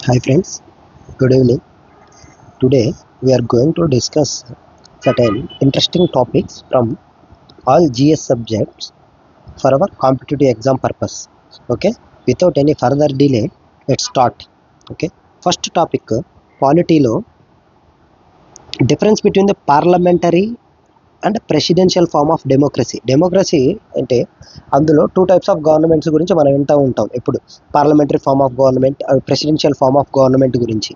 Hi friends, good evening. Today we are going to discuss certain interesting topics from all GS subjects for our competitive exam purpose. Okay, without any further delay, let's start. Okay, first topic polity lo difference between the parliamentary and presidential form of democracy అంటే అందులో two types of governments గురించి మనం వింటూ ఉంటాం. ఇప్పుడు parliamentary form of government, presidential form of government గురించి.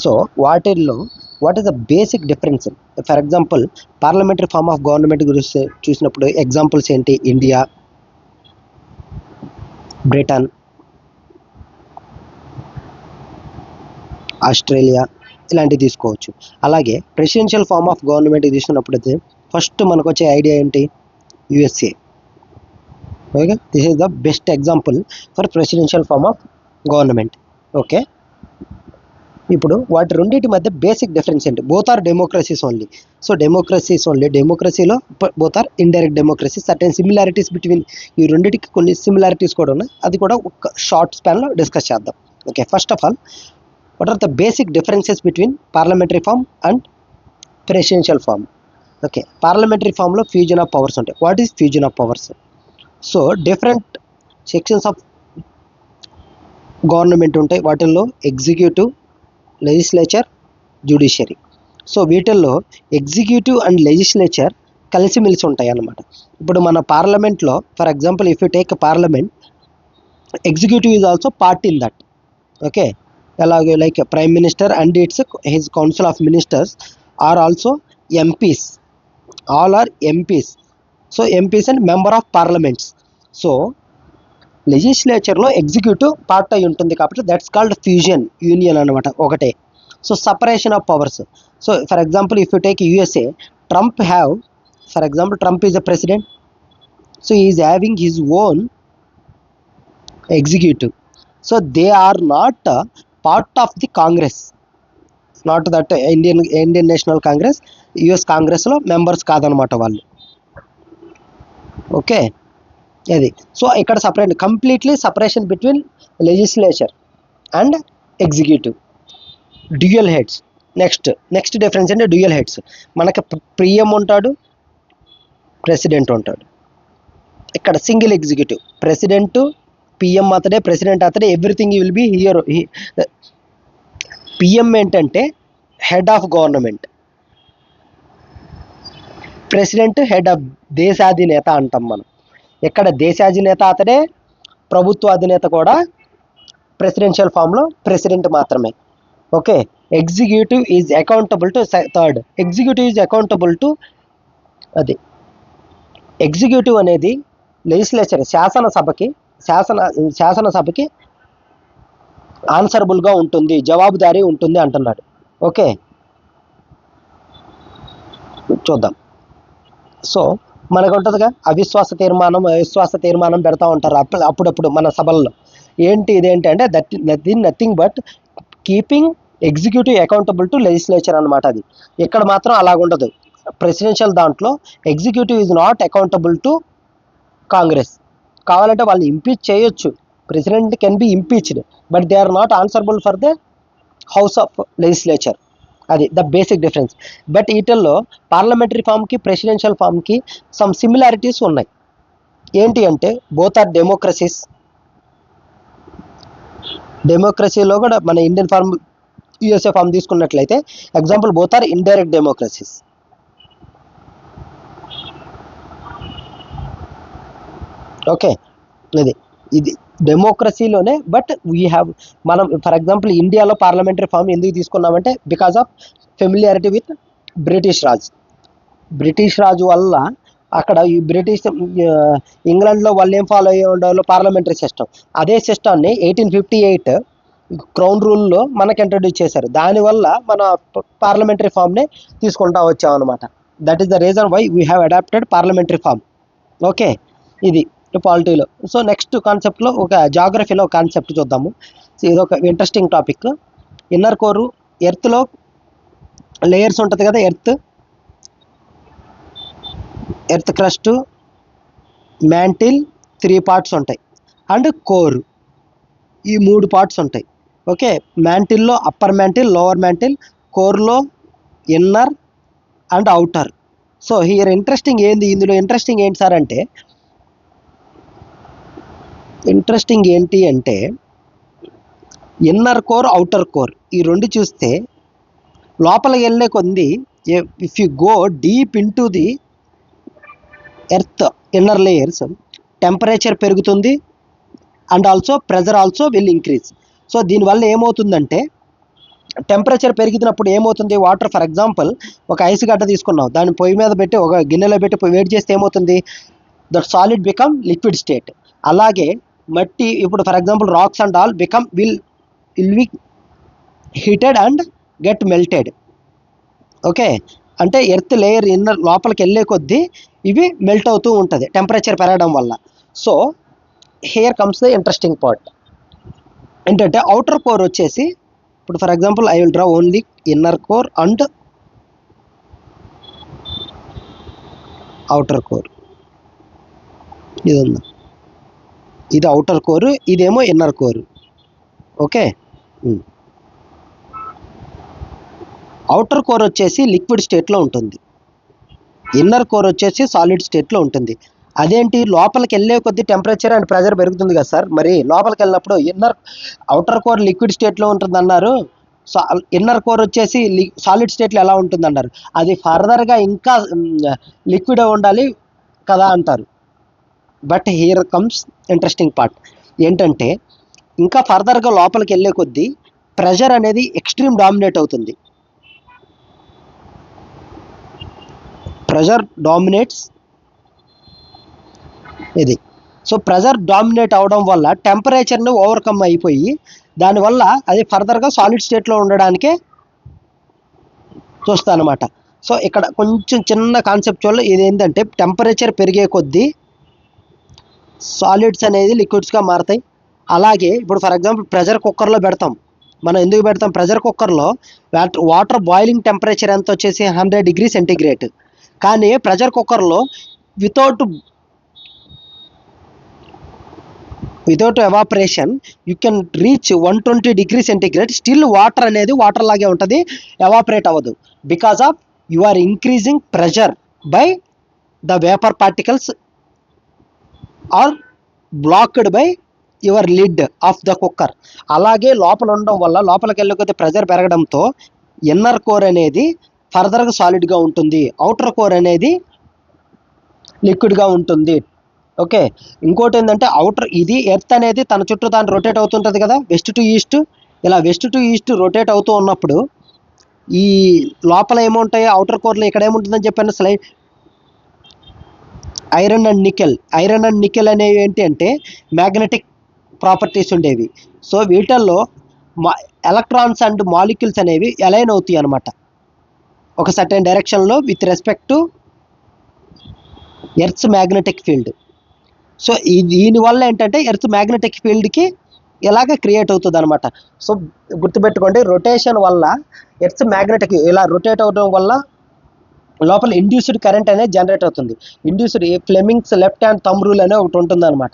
So వాటిల్లో what is the basic difference? For example parliamentary form of government గురించి చూసినప్పుడు ఎగ్జాంపుల్స్ ఏంటి? ఇండియా, బ్రిటన్, ఆస్ట్రేలియా ఇలాంటివి తీసుకోవచ్చు. అలాగే ప్రెసిడెన్షియల్ ఫార్మ్ ఆఫ్ గవర్నమెంట్ తీసుకున్నప్పుడు అయితే ఫస్ట్ మనకు వచ్చే ఐడియా ఏంటి? USA. Okay, this is the best example for presidential form of government. Okay, ఇప్పుడు వాటి రెండింటి మధ్య బేసిక్ డిఫరెన్స్ ఏంటి? Both are democracies only. So democracies only. డెమోక్రసీలో both are indirect democracy. Certain similarities between ఈ రెండింటికి కొన్ని సిమిలారిటీస్ కూడా ఉన్నాయి. అది కూడా ఒక షార్ట్ స్పాన్లో డిస్కస్ చేద్దాం. Okay, first of all what are the basic differences between parliamentary form and presidential form? Okay, parliamentary form లో fusion of powers ఉంటాయి. What is fusion of powers? So different sections of government ఉంటాయి. వాటిల్లో executive, legislature, judiciary. So వీటిల్లో executive and legislature కలిసిమెలిసి ఉంటాయి అన్నమాట. ఇప్పుడు మన పార్లమెంట్లో for example if you take parliament, executive is also part in that. Okay, అలాగే like prime minister and it's his council of ministers are also MPs. All are MPs. So MPs and member of parliaments. So లెజిస్లేచర్లో executive part అయి ఉంటుంది కాబట్టి that's called fusion union అనమాట, ఒకటే. So separation of powers. So for example if you take USA, Trump have, for example Trump is a president. So is having his own executive. So they are not part of the Congress, not that Indian National Congress, US కాంగ్రెస్లో members కాదనమాట వాళ్ళు. Okay, అది. So ఇక్కడ separate, completely separation between legislature and executive. Dual heads. Next difference అంటే dual heads. మనకి PM ఉంటాడు, president ఉంటాడు. ఇక్కడ సింగిల్ ఎగ్జిక్యూటివ్. ప్రెసిడెంట్, పిఎం అతడే, ప్రెసిడెంట్ అతడే, everything will be here. PM ఏంటంటే head of government, president head of దేశాధినేత అంటాం మనం. ఇక్కడ దేశాధినేత అతడే, ప్రభుత్వ అధినేత కూడా ప్రెసిడెన్షియల్ ఫామ్లో ప్రెసిడెంట్ మాత్రమే. Okay, executive is accountable to third. Executive is accountable to అది. ఎగ్జిక్యూటివ్ అనేది లెజిస్లేచర్, శాసనసభకి ఆన్సరబుల్గా ఉంటుంది, జవాబుదారీ ఉంటుంది అంటున్నాడు. ఓకే, చూద్దాం. సో మనకు ఉంటుందిగా అవిశ్వాస తీర్మానం పెడతా ఉంటారు అప్పుడప్పుడు మన సభల్లో. ఇదేంటంటే nothing but keeping executive accountable to legislature అనమాట. అది ఇక్కడ మాత్రం అలాగుండదు. ప్రెసిడెన్షియల్ దాంట్లో executive is not accountable to Congress. కావాలంటే వాళ్ళు ఇంపీచ్ చేయొచ్చు, president can be impeached, but they are not answerable for the house of legislature. అది ద బేసిక్ డిఫరెన్స్. బట్ వీటిల్లో పార్లమెంటరీ ఫామ్కి ప్రెసిడెన్షియల్ ఫామ్కి సమ్ సిమిలారిటీస్ ఉన్నాయి. ఏంటి అంటే బోత్ ఆర్ డెమోక్రసీస్. డెమోక్రసీలో కూడా మన ఇండియన్ ఫార్మ్, యుఎస్ఏ ఫార్మ్ తీసుకున్నట్లయితే example both are indirect democracies. Okay, ఇది డెమోక్రసీలోనే. బట్ మనం ఫర్ ఎగ్జాంపుల్ ఇండియాలో పార్లమెంటరీ ఫామ్ ఎందుకు తీసుకున్నామంటే because of familiarity with British రాజు వల్ల. అక్కడ ఈ ఇంగ్లాండ్లో వాళ్ళు ఏం ఫాలో అయ్యి ఉండేవాళ్ళు? Parliamentary system. అదే సిస్టమ్ని 1858 క్రౌన్ రూల్లో మనకు ఇంట్రడ్యూస్ చేశారు. దానివల్ల మన పార్లమెంటరీ ఫామ్ని తీసుకుంటా వచ్చామన్నమాట. That is the reason why we have adopted parliamentary form. Okay, ఇది పాలిటీలో. సో నెక్స్ట్ కాన్సెప్ట్లో ఒక జాగ్రఫీలో ఒక కాన్సెప్ట్ చూద్దాము. ఇది ఒక ఇంట్రెస్టింగ్ టాపిక్. ఇన్నర్ కోరు, ఎర్త్లో లేయర్స్ ఉంటుంది కదా, ఎర్త్ క్రస్ట్, మ్యాంటిల్, 3 పార్ట్స్ ఉంటాయి. అండ్ కోర్, ఈ 3 పార్ట్స్ ఉంటాయి. ఓకే, మ్యాంటిల్లో అప్పర్ మ్యాంటిల్, లోవర్ మ్యాంటిల్, కోర్లో inner and outer. So here interesting ఏంది, ఇందులో ఇంట్రెస్టింగ్ ఏంటి సార్ అంటే, ఇంట్రెస్టింగ్ ఏంటి అంటే ఇన్నర్ కోర్, అవుటర్ కోర్ ఈ రెండు చూస్తే లోపలికి వెళ్ళే కొద్ది, if you go deep into the earth inner layers, temperature పెరుగుతుంది and also pressure also will increase. So దీనివల్ల ఏమవుతుందంటే, టెంపరేచర్ పెరిగినప్పుడు ఏమవుతుంది, వాటర్ ఫర్ ఎగ్జాంపుల్ ఒక ఐస్ గడ్డ తీసుకున్నాం, దాన్ని పొయ్యి మీద పెట్టి ఒక గిన్నెలో పెట్టి వేడి చేస్తే ఏమవుతుంది, that solid become liquid state. అలాగే మట్టి ఇప్పుడు for example racks and all become will be heated and get melted. Okay, అంటే ఎర్త్ లేయర్ ఇన్నర్ లోపలికి వెళ్ళే కొద్దీ ఇవి మెల్ట్ అవుతూ ఉంటుంది టెంపరేచర్ పెరగడం వల్ల. So here comes the interesting part ఏంటంటే, అవుటర్ కోర్ వచ్చేసి ఇప్పుడు for example I will draw only inner core and outer core. ఇది ఉంది, ఇది అవుటర్ కోర్, ఇదేమో inner core. Okay, outer core వచ్చేసి లిక్విడ్ స్టేట్లో ఉంటుంది, ఇన్నర్ కోర్ వచ్చేసి సాలిడ్ స్టేట్లో ఉంటుంది. అదేంటి, లోపలికి వెళ్ళే కొద్దీ టెంపరేచర్ అండ్ ప్రెజర్ పెరుగుతుంది కదా సార్, మరి లోపలికి వెళ్ళినప్పుడు అవుటర్ కోర్ లిక్విడ్ స్టేట్లో ఉంటుంది అన్నారు, ఇన్నర్ కోర్ వచ్చేసి సాలిడ్ స్టేట్లో ఎలా ఉంటుంది అన్నారు, అది ఫర్దర్గా ఇంకా లిక్విడ్ ఉండాలి కదా అంటారు. But here comes interesting part ఏంటంటే, ఇంకా ఫర్దర్గా లోపలికి వెళ్ళే కొద్దీ ప్రెషర్ అనేది ఎక్స్ట్రీమ్ డామినేట్ అవుతుంది. ప్రెషర్ డామినేట్స్ ఇది. సో ప్రెషర్ డామినేట్ అవడం వల్ల టెంపరేచర్ని ఓవర్కమ్ అయిపోయి దానివల్ల అది ఫర్దర్గా సాలిడ్ స్టేట్లో ఉండడానికే చూస్తా అనమాట. సో ఇక్కడ కొంచెం చిన్న కాన్సెప్చువల్ ఇది ఏంటంటే, టెంపరేచర్ పెరిగే కొద్దీ సాలిడ్స్ అనేది లిక్విడ్స్గా మారుతాయి. అలాగే ఇప్పుడు ఫర్ ఎగ్జాంపుల్ ప్రెషర్ కుక్కర్లో పెడతాం, మనం ఎందుకు పెడతాం, ప్రెషర్ కుక్కర్లో వాటర్ బాయిలింగ్ టెంపరేచర్ ఎంత వచ్చేసి 100 డిగ్రీ సెంటిగ్రేడ్, కానీ ప్రెషర్ కుక్కర్లో without evaporation you can reach 120 degree centigrade, still water అనేది వాటర్ లాగే ఉంటుంది, ఎవాపరేట్ అవ్వదు. Because of you are increasing pressure by the vapour particles are blocked by your lid of the cooker. అలాగే లోపల ఉండడం వల్ల లోపలికి వెళ్ళకపోతే ప్రెషర్ పెరగడంతో ఇన్నర్ కోర్ అనేది ఫర్దర్గా సాలిడ్గా ఉంటుంది, అవుటర్ కోర్ అనేది లిక్విడ్గా ఉంటుంది. ఓకే, ఇంకోటి ఏంటంటే ఇది ఎర్త్ అనేది తన చుట్టూ తాను రొటేట్ అవుతుంటుంది కదా, వెస్ట్ టు ఈస్ట్. ఇలా వెస్ట్ టు ఈస్ట్ రొటేట్ అవుతూ ఉన్నప్పుడు ఈ లోపల ఏముంటాయి, అవుటర్ కోర్లో ఇక్కడ ఏముంటుందని చెప్పాను, ఐరన్ అండ్ నికెల్ అనేవి ఏంటి అంటే మ్యాగ్నెటిక్ ప్రాపర్టీస్ ఉండేవి. సో వీటిల్లో ఎలక్ట్రాన్స్ అండ్ మాలిక్యూల్స్ అనేవి అలైన్ అవుతాయి అనమాట ఒక సర్టెన్ డైరెక్షన్లో with respect to Earth's magnetic field. So దీనివల్ల ఏంటంటే ఎర్త్ మ్యాగ్నెటిక్ ఫీల్డ్కి ఇలాగ క్రియేట్ అవుతుంది అనమాట. సో గుర్తుపెట్టుకోండి, రొటేషన్ వల్ల ఎర్త్ మ్యాగ్నెటిక్ ఇలా రొటేట్ అవడం వల్ల లోపల ఇండ్యూస్డ్ కరెంట్ అనేది జనరేట్ అవుతుంది. Induced Fleming's left hand thumb rule అనే ఒకటి ఉంటుంది అనమాట.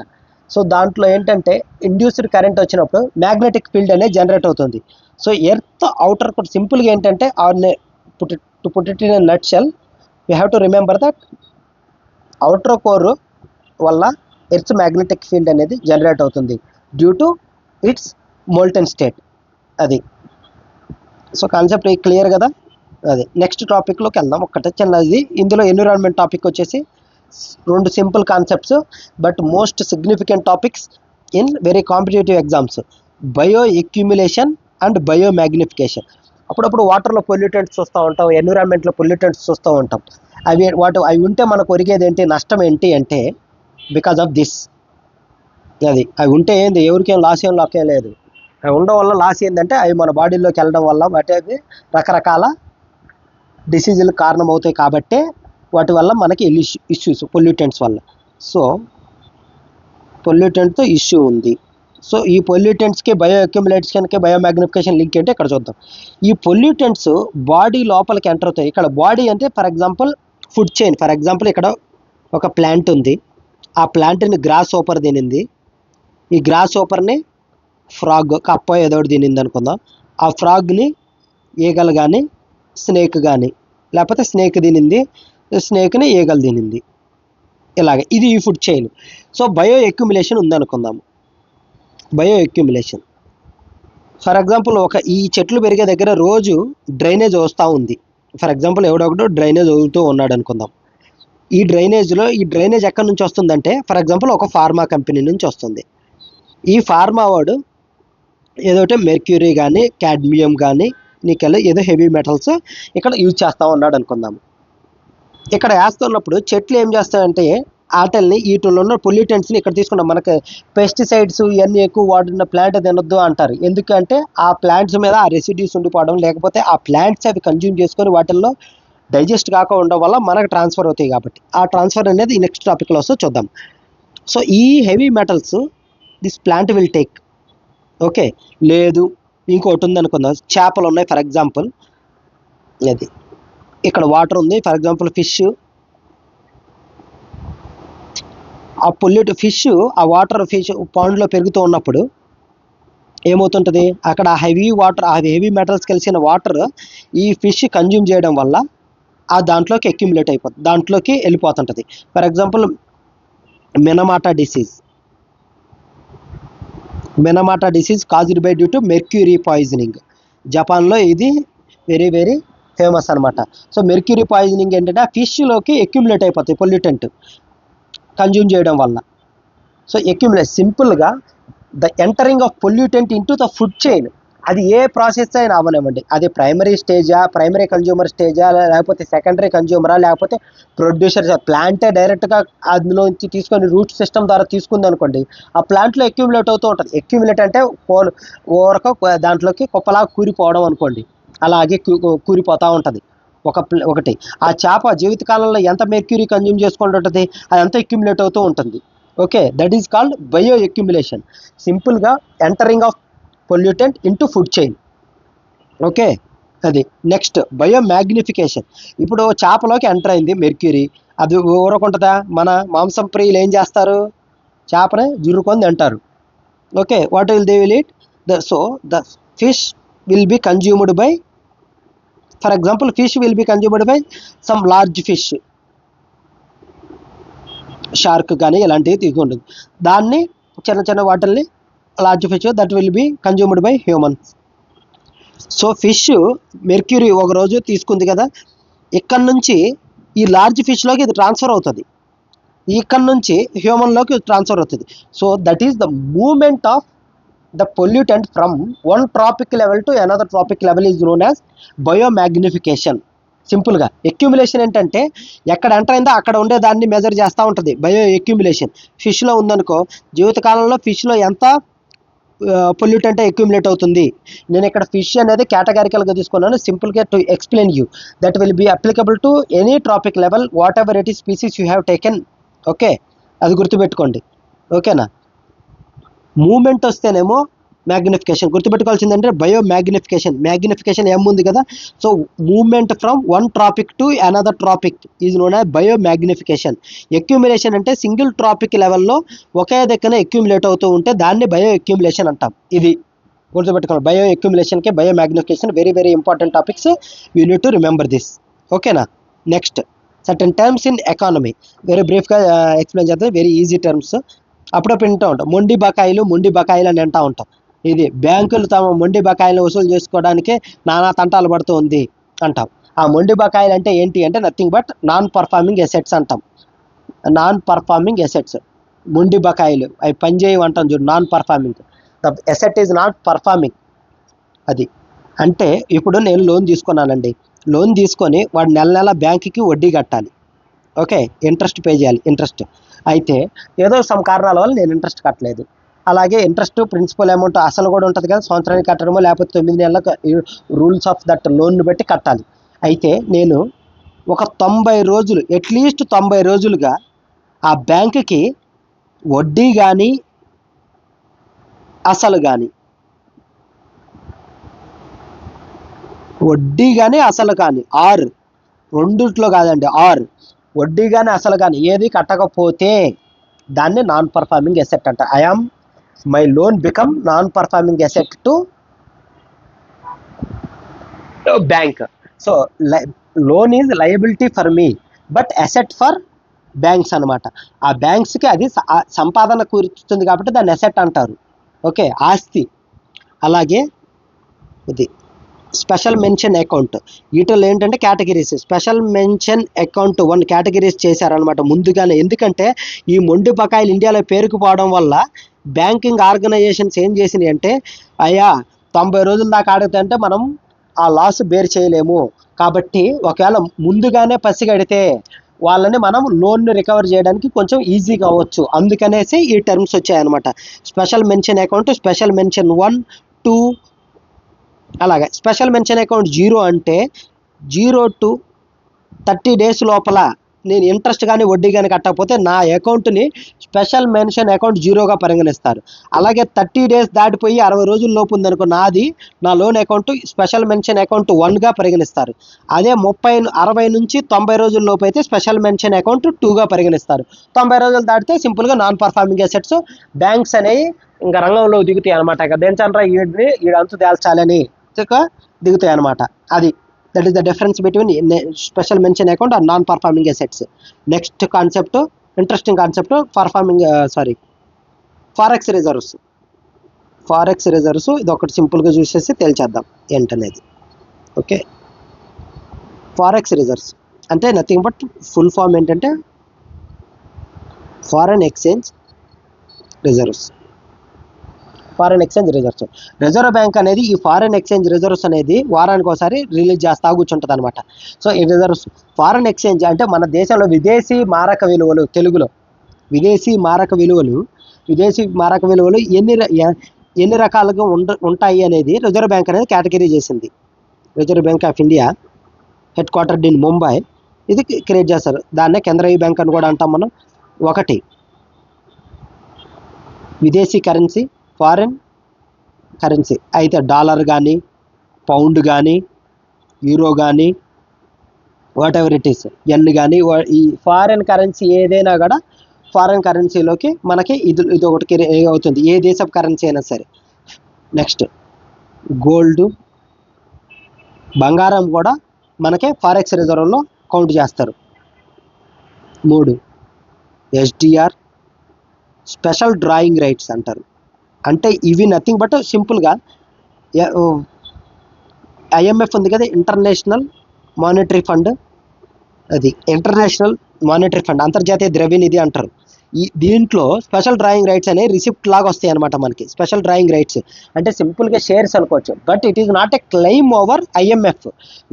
సో దాంట్లో ఏంటంటే ఇండ్యూస్డ్ కరెంట్ వచ్చినప్పుడు మ్యాగ్నెటిక్ ఫీల్డ్ అనేది జనరేట్ అవుతుంది. సో ఎర్త్ అవుటర్ కోర్ సింపుల్గా ఏంటంటే to put it in a nutshell we have to remember that outer core వల్ల ఎర్త్ మ్యాగ్నెటిక్ ఫీల్డ్ అనేది జనరేట్ అవుతుంది due to its molten state. అది so concept clear కదా. అది next టాపిక్లోకి వెళ్దాం. ఒక్కటే చిన్నది, ఇందులో ఎన్విరాన్మెంట్ టాపిక్ వచ్చేసి 2 simple concepts but most significant topics in very competitive exams, bio accumulation and bio magnification. అప్పుడప్పుడు వాటర్లో పొల్యూటెంట్స్ చూస్తూ ఉంటాం, ఎన్విరాన్మెంట్లో పొల్యూటెంట్స్ చూస్తూ ఉంటాం. అవి ఉంటే మనకు ఒరిగేది ఏంటి, నష్టం ఏంటి అంటే బికాజ్ ఆఫ్ దిస్. అవి ఉంటే ఏంది, ఎవరికేం లాకేం లేదు. అవి ఉండడం వల్ల లాస్ ఏంటంటే అవి మన బాడీలోకి వెళ్ళడం వల్ల వాటి రకరకాల డిసీజులకు కారణం అవుతాయి. కాబట్టే వాటి వల్ల మనకి ఇష్యూస్ పొల్యూటెంట్స్ వల్ల. సో పొల్యూటెంట్తో ఇష్యూ ఉంది. సో ఈ పొల్యూటెంట్స్కి బయో అక్యుములేషన్కి బయో మ్యాగ్నిఫికేషన్ లింక్ ఏంటి ఇక్కడ చూద్దాం. ఈ పొల్యూటెంట్స్ బాడీ లోపలికి ఎంటర్ అవుతాయి. ఇక్కడ బాడీ అంటే for example food chain. For example ఇక్కడ ఒక ప్లాంట్ ఉంది, ఆ ప్లాంట్ని గ్రాస్ ఓపర్ తినింది, ఈ గ్రాస్ ఓపర్ని ఫ్రాగ్ కప్ప ఏదో ఒకటి తినింది అనుకుందాం. ఆ ఫ్రాగ్ని ఈగలు కానీ స్నేక్ కానీ, లేకపోతే స్నేక్ తినింది, స్నేక్ని ఈగలు తినింది, ఇలాగ ఇది ఈ food chain. So bioaccumulation ఉందనుకుందాము. బయో అక్యుములేషన్ ఫర్ ఎగ్జాంపుల్ ఈ చెట్లు పెరిగే దగ్గర రోజు డ్రైనేజ్ వస్తూ ఉంది. ఫర్ ఎగ్జాంపుల్ ఎవడొకడు డ్రైనేజ్ వదులుతూ ఉన్నాడు అనుకుందాం. ఈ డ్రైనేజ్ ఎక్కడి నుంచి వస్తుందంటే ఫర్ ఎగ్జాంపుల్ ఒక ఫార్మా కంపెనీ నుంచి వస్తుంది. ఈ ఫార్మా వాడు ఏదో మెర్క్యూరీ కానీ క్యాడ్మియం కానీ నికెల్ ఏదో హెవీ మెటల్స్ ఇక్కడ యూజ్ చేస్తూ ఉన్నాడు అనుకుందాము. ఇక్కడ వేస్తున్నప్పుడు చెట్లు ఏం చేస్తాయంటే వాటిల్ని వీటిల్లో ఉన్న పొల్యూటెంట్స్ని ఇక్కడ తీసుకున్నాం. మనకి పెస్టిసైడ్స్ ఇవన్నీ ఎక్కువ వాడిన ప్లాంట్ తినొద్దు అంటారు. ఎందుకంటే ఆ ప్లాంట్స్ మీద ఆ రెసిడ్యూస్ ఉండిపోవడం, లేకపోతే ఆ ప్లాంట్స్ అవి కన్జ్యూమ్ చేసుకొని వాటిల్లో డైజెస్ట్ కాక ఉండడం వల్ల మనకు ట్రాన్స్ఫర్ అవుతాయి. కాబట్టి ఆ ట్రాన్స్ఫర్ అనేది ఈ నెక్స్ట్ టాపిక్లో వస్తే చూద్దాం. సో ఈ heavy metals this plant will take. Okay, లేదు ఇంకోటి ఉంది అనుకుందాం. చేపలు ఉన్నాయి ఫర్ ఎగ్జాంపుల్, అది ఇక్కడ వాటర్ ఉంది ఫర్ ఎగ్జాంపుల్ ఫిష్. ఆ ఫిష్ ఆ వాటర్ ఫిష్ పాండ్లో పెరుగుతూ ఉన్నప్పుడు ఏమవుతుంటుంది, అక్కడ ఆ హెవీ మెటల్స్ కలిసిన వాటర్ ఈ ఫిష్ కన్జ్యూమ్ చేయడం వల్ల ఆ దాంట్లోకి అక్యుములేట్ అయిపోతుంది, దాంట్లోకి వెళ్ళిపోతుంటుంది. For example Minamata disease caused by due to mercury poisoning. జపాన్లో ఇది వెరీ వెరీ ఫేమస్ అనమాట. సో మెర్క్యూరీ పాయిజనింగ్ ఏంటంటే ఆ ఫిష్లోకి అక్యుములేట్ అయిపోతాయి పొల్యూటెంట్ కన్జ్యూమ్ చేయడం వల్ల. సో అక్యుములేట్ సింపుల్గా the entering of pollutant into the food chain. అది ఏ ప్రాసెస్ అయినా అవనివ్వండి, అది ప్రైమరీ కన్జ్యూమర్ స్టేజా, లేకపోతే సెకండరీ కన్జ్యూమరా, లేకపోతే ప్రొడ్యూసర్ ప్లాంటే డైరెక్ట్గా అందులోంచి తీసుకొని రూట్ సిస్టమ్ ద్వారా తీసుకుంది అనుకోండి, ఆ ప్లాంట్లో అక్యుములేట్ అవుతూ ఉంటుంది. అక్యుములేట్ అంటే దాంట్లోకి కుప్పలా కూరిపోవడం అనుకోండి, అలాగే కూరిపోతూ ఉంటుంది. ఒకటి ఆ చేప జీవితకాలంలో ఎంత మెర్క్యూరీ కన్జ్యూమ్ చేసుకుంటుంటుంది, అది అంత అక్యుములేట్ అవుతూ ఉంటుంది. Okay, that is called bioaccumulation. సింపుల్గా entering of pollutant into food chain. Okay, అది నెక్స్ట్ బయో మ్యాగ్నిఫికేషన్. ఇప్పుడు చేపలోకి ఎంటర్ అయింది మెర్క్యూరీ, అది ఊరకుంటుందా? మన మాంసం ప్రియులు ఏం చేస్తారు, చేపని జుర్రుకొని తింటారు. Okay, what will they will eat? So the fish will be consumed by, for example fish will be consumed by some large fish, shark కానీ ఇలాంటివి తీసుకుంటుంది. దాన్ని చిన్న వాటిల్ని large fish that will be consumed by humans. So fish mercury ఒకరోజు తీసుకుంది కదా, ఇక్కడ నుంచి ఈ లార్జ్ ఫిష్లోకి ఇది ట్రాన్స్ఫర్ అవుతుంది, ఇక్కడ నుంచి హ్యూమన్లోకి ట్రాన్స్ఫర్ అవుతుంది. So that is the movement of the pollutant from one trophic level to another trophic level is known as biomagnification. సింపుల్గా అక్యుములేషన్ ఏంటంటే ఎక్కడ ఎంటర్ అయిందో అక్కడ ఉండే దాన్ని మెజర్ చేస్తూ ఉంటుంది బయో అక్యుములేషన్. ఫిష్లో ఉందనుకో, జీవితకాలంలో ఫిష్లో ఎంత పొల్యూటెంట్ అక్యుములేట్ అవుతుంది. నేను ఇక్కడ ఫిష్ అనేది కేటగారికల్గా తీసుకున్నాను, సింపుల్గా to explain you that will be applicable to any trophic level whatever it ఈ species you have taken. Okay, అది గుర్తుపెట్టుకోండి. ఓకేనా, మూమెంట్ వస్తేనేమో మ్యాగ్నిఫికేషన్. గుర్తుపెట్టుకోవాల్సిందంటే బయో మ్యాగ్నిఫికేషన్ ఏముంది కదా. So moment from one trophic to another trophic is known as biomagnification. Accumulation అంటే single trophic లెవెల్లో ఒకే దగ్గర అక్యుములేట్ అవుతూ ఉంటే దాన్ని బయో అక్యుములేషన్ అంటాం. ఇది గుర్తుపెట్టుకోండి. బయో అక్యుములేషన్కి biomagnification very very important topics, you need to remember this. ఓకేనా, next certain terms in economy very బ్రీఫ్గా ఎక్స్ప్లెయిన్ చేద్దాం, వెరీ ఈజీ టర్మ్స్. అప్పుడప్పుడు వింటూ ఉంటాం మొండి బకాయిలు అని అంటూ ఉంటాం. ఇది బ్యాంకులు తమ మొండి బకాయిలు వసూలు చేసుకోవడానికి నానా తంటాలు పడుతూ ఉంది అంటాం. ఆ మొండి బకాయిలు అంటే ఏంటి అంటే nothing but non performing assets అంటాం. మొండి బకాయిలు అవి పనిచేయవు అంటాం చూడు, non performing. The asset is not performing. అది అంటే ఇప్పుడు నేను లోన్ తీసుకున్నానండి, లోన్ తీసుకొని వాడు నెల బ్యాంకుకి వడ్డీ కట్టాలి. ఓకే, ఇంట్రెస్ట్ పే చేయాలి. ఇంట్రెస్ట్ అయితే ఏదో సమ్ కారణాల వల్ల నేను ఇంట్రెస్ట్ కట్టలేదు. అలాగే ఇంట్రెస్ట్ ప్రిన్సిపల్ అమౌంట్ అసలు కూడా ఉంటుంది కదా, సంవత్సరానికి కట్టడమో లేకపోతే 9 నెలలకు రూల్స్ ఆఫ్ దట్ లోన్ బట్టి కట్టాలి. అయితే నేను ఒక 90 రోజులు అట్లీస్ట్ 90 రోజులుగా ఆ బ్యాంకుకి వడ్డీ కానీ అసలు కానీ ఆర్ రెండిట్లో కాదండి, ఆర్ వడ్డీ కానీ అసలు కానీ ఏది కట్టకపోతే దాన్ని నాన్ పర్ఫార్మింగ్ ఎసెట్ అంట. I am my loan become non performing asset to bank. So loan is liability for me but asset for banks అనమాట. ఆ బ్యాంక్స్కి అది సంపాదన కూర్చుతుంది కాబట్టి దాన్ని అసెట్ అంటారు. ఓకే, ఆస్తి. అలాగే ఇది స్పెషల్ మెన్షన్ అకౌంట్. వీటిలో ఏంటంటే categories. Special mention account 1 categories చేశారనమాట ముందుగానే. ఎందుకంటే ఈ మొండి బకాయిలు ఇండియాలో పేరుకుపోవడం వల్ల బ్యాంకింగ్ ఆర్గనైజేషన్స్ ఏం చేసినాయి అంటే, అయ్యా 90 రోజుల దాకా ఆడితే మనం ఆ లాస్ బేర్ చేయలేము, కాబట్టి ఒకవేళ ముందుగానే పసిగడితే వాళ్ళని మనం లోన్ను రికవర్ చేయడానికి కొంచెం ఈజీగా అవ్వచ్చు. అందుకనేసి ఈ టర్మ్స్ వచ్చాయన్నమాట. Special mention account, special mention 1, 2. అలాగే స్పెషల్ మెన్షన్ అకౌంట్ 0 అంటే 0 to 30 days లోపల నేను ఇంట్రెస్ట్ కానీ వడ్డీ కానీ కట్టకపోతే నా అకౌంట్ని స్పెషల్ మెన్షన్ అకౌంట్ 0గా పరిగణిస్తారు. అలాగే 30 days దాటిపోయి 60 రోజుల లోపు ఉందనుకో నా loan account special mention account 1గా పరిగణిస్తారు. అదే 60 నుంచి 90 రోజుల లోపు అయితే స్పెషల్ మెన్షన్ అకౌంట్ 2గా పరిగణిస్తారు. 90 రోజులు దాటితే సింపుల్గా నాన్ పర్ఫార్మింగ్ అసెట్స్. బ్యాంక్స్ అనేవి ఇంకా రంగంలో దిగుతాయి అనమాట. ఇక దేనిచండ్రా ఈడ అంతు తేల్చాలని దిగుతాయి అనమాట. అది that is the difference between special mention account and non performing assets. Next concept, interesting concept, forex reserves. Forex reserves ఇది ఒకటి సింపుల్గా చూసేసి తేల్చేద్దాం ఏంటనేది. ఓకే, ఫారెక్స్ రిజర్వ్స్ అంటే నథింగ్ బట్ ఫుల్ ఫామ్ ఏంటంటే foreign exchange reserves. Foreign exchange reserves. Reserve bank అనేది ఈ foreign exchange reserves అనేది వారానికి ఒకసారి రిలీజ్ చేస్తూ కూర్చుంటుంది అనమాట. సో ఈ రిజర్వ్స్ ఫారెన్ ఎక్స్చేంజ్ అంటే మన దేశంలో విదేశీ మారక విలువలు, తెలుగులో విదేశీ మారక విలువలు ఎన్ని రకాలుగా ఉంటాయి అనేది రిజర్వ్ బ్యాంక్ అనేది కేటగిరీ చేసింది. Reserve bank of India head quartered in Mumbai ఇది క్రియేట్ చేస్తారు. దాన్నే కేంద్రీయ బ్యాంక్ అని కూడా అంటాం మనం. 1 విదేశీ కరెన్సీ, ఫారెన్ కరెన్సీ అయితే డాలర్ కానీ, పౌండ్ కానీ, యూరో కానీ, వాట్ ఎవర్ ఇట్ ఈస్, ఎన్ కానీ, ఈ ఫారెన్ కరెన్సీ ఏదైనా కూడా ఫారెన్ కరెన్సీలోకి మనకి ఇది ఒకటి అవుతుంది, ఏ దేశపు కరెన్సీ అయినా సరే. నెక్స్ట్ గోల్డ్, బంగారం కూడా మనకి ఫారెక్స్ రిజర్వ్లో కౌంట్ చేస్తారు. 3 ఎస్డిఆర్, స్పెషల్ డ్రాయింగ్ రైట్స్ అంటారు. అంటే ఇవి నథింగ్ బట్ సింపుల్గా ఐఎంఎఫ్ ఉంది కదా, ఇంటర్నేషనల్ మానిటరీ ఫండ్, అది ఇంటర్నేషనల్ మానిటరీ ఫండ్, అంతర్జాతీయ ద్రవ్యనిధి అంటారు. దీంట్లో స్పెషల్ డ్రాయింగ్ రైట్స్ అనే రిసిప్ట్ లాగా వస్తాయి అనమాట మనకి. స్పెషల్ డ్రాయింగ్ రైట్స్ అంటే సింపుల్గా షేర్స్ అనుకోవచ్చు, but it is not a claim over IMF.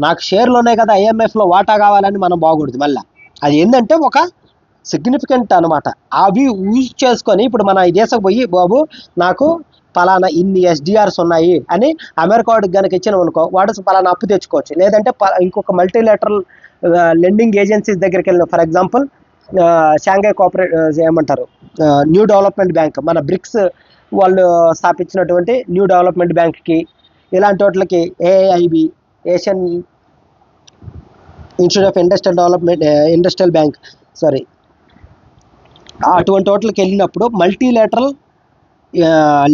నాకు షేర్లోనే కదా ఐఎంఎఫ్లో వాటా కావాలని మనం బాగూడదు. మళ్ళీ అది ఏంటంటే ఒక సిగ్నిఫికెంట్ అనమాట. అవి యూజ్ చేసుకొని ఇప్పుడు మన ఈ దేశం పోయి, బాబు నాకు పలానా ఇన్ని ఎస్డిఆర్స్ ఉన్నాయి అని అమెరికా వాడికి కనుక ఇచ్చిన అనుకో, వాడు పలానా అప్పు తెచ్చుకోవచ్చు. లేదంటే ఇంకొక మల్టీలేటరల్ లెండింగ్ ఏజెన్సీస్ దగ్గరికి వెళ్ళిన, ఫర్ ఎగ్జాంపుల్ షాంఘై ఏమంటారు, న్యూ డెవలప్మెంట్ బ్యాంక్, మన బ్రిక్స్ వాళ్ళు స్థాపించినటువంటి న్యూ డెవలప్మెంట్ బ్యాంక్కి, ఇలాంటి వాటికి AIIB, Asian institute of industrial bank, అటువంటి వాటికి వెళ్ళినప్పుడు మల్టీలేటరల్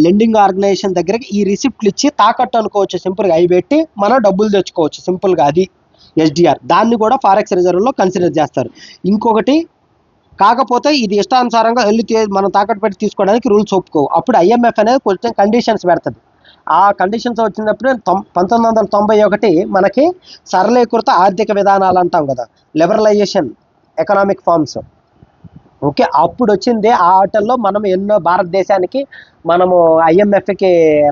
లెండింగ్ ఆర్గనైజేషన్ దగ్గరికి ఈ రిసిప్ట్లు ఇచ్చి తాకట్టు అనుకోవచ్చు. సింపుల్గా అవి పెట్టి మనం డబ్బులు తెచ్చుకోవచ్చు సింపుల్గా. అది ఎస్డిఆర్. దాన్ని కూడా ఫారెక్స్ రిజర్వ్లో కన్సిడర్ చేస్తారు. ఇంకొకటి కాకపోతే ఇది ఇష్టానుసారంగా వెళ్ళి మనం తాకట్టు పెట్టి తీసుకోవడానికి రూల్స్ ఒప్పుకోవు. అప్పుడు ఐఎంఎఫ్ అనేది కొంచెం కండిషన్స్ పెడుతుంది. ఆ కండిషన్స్ వచ్చినప్పుడు 1991 మనకి సరళీకృత ఆర్థిక విధానాలు అంటాం కదా, లిబరలైజేషన్ ఎకనామిక్ ఫార్మ్స్. ఓకే, అప్పుడు వచ్చింది. ఆ ఆటల్లో మనం ఎన్నో భారతదేశానికి మనము ఐఎంఎఫ్కి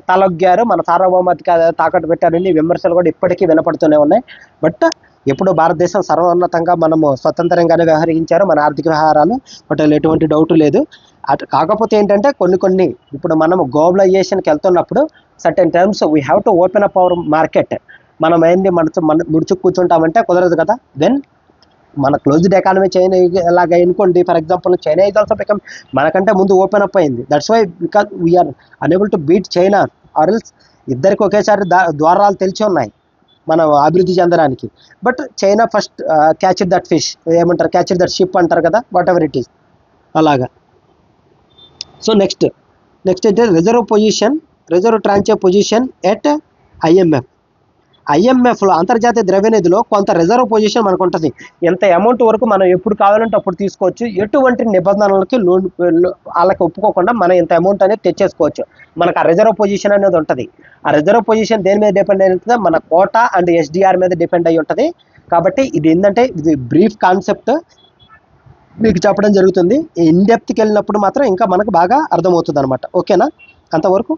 తలొగ్గారు, మన సార్వభౌమతికి తాకట్టు పెట్టారని విమర్శలు కూడా ఇప్పటికీ వినపడుతూనే ఉన్నాయి. బట్ ఎప్పుడు భారతదేశం సర్వోన్నతంగా మనము స్వతంత్రంగానే వ్యవహరించారు మన ఆర్థిక వ్యవహారాలు, బట్ ఎటువంటి డౌట్ లేదు. కాకపోతే ఏంటంటే కొన్ని ఇప్పుడు మనము గ్లోబలైజేషన్కి వెళ్తున్నప్పుడు certain terms we have to open up hour market. మనం ఏంది ముడుచు కూర్చుంటామంటే కుదరదు కదా. దెన్ మన క్లోజ్డ్ ఎకానమీ చైనా లాగా అనుకోండి, for example China is also become మనకంటే ముందు ఓపెన్ అప్ అయింది. That's why because we are unable to beat China or else. ఇద్దరికి ఒకేసారి ద్వారాలు తెలిసి ఉన్నాయి మనం అభివృద్ధి చెందడానికి. But China first catch that fish, ఏమంటారు, క్యాచ్ దట్ షిప్ అంటారు కదా, వాట్ ఎవర్ ఇట్ ఈస్ అలాగా. సో నెక్స్ట్ నెక్స్ట్ అయితే రిజర్వ్ ట్రాంచే పొజిషన్ ఎట్ ఐఎంఎఫ్లో అంతర్జాతీయ ద్రవ్యనిధిలో కొంత రిజర్వ్ పొజిషన్ మనకు ఉంటుంది. ఎంత అమౌంట్ వరకు మనం ఎప్పుడు కావాలంటే అప్పుడు తీసుకోవచ్చు. ఎటువంటి నిబంధనలకి లోన్ వాళ్ళకి ఒప్పుకోకుండా మనం ఇంత అమౌంట్ అనేది తెచ్చేసుకోవచ్చు. మనకు ఆ రిజర్వ్ పొజిషన్ అనేది ఉంటుంది. ఆ రిజర్వ్ పొజిషన్ దేని మీద డిపెండ్ అయి ఉంటుందో మన కోటా అండ్ ఎస్డిఆర్ మీద డిపెండ్ అయి ఉంటుంది. కాబట్టి ఇది ఏంటంటే ఇది బ్రీఫ్ కాన్సెప్ట్ మీకు చెప్పడం జరుగుతుంది. ఇన్ డెప్త్కి వెళ్ళినప్పుడు మాత్రం ఇంకా మనకు బాగా అర్థమవుతుంది అనమాట. ఓకేనా? అంతవరకు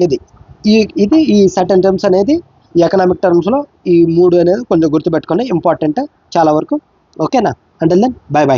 ఇది ఈ సర్టన్ టర్మ్స్ అనేది ఈ ఎకనామిక్ టర్మ్స్లో ఈ 3 అనేది కొంచెం గుర్తుపెట్టుకోండి, ఇంపార్టెంట్ చాలా వరకు. ఓకేనా? Until then bye by.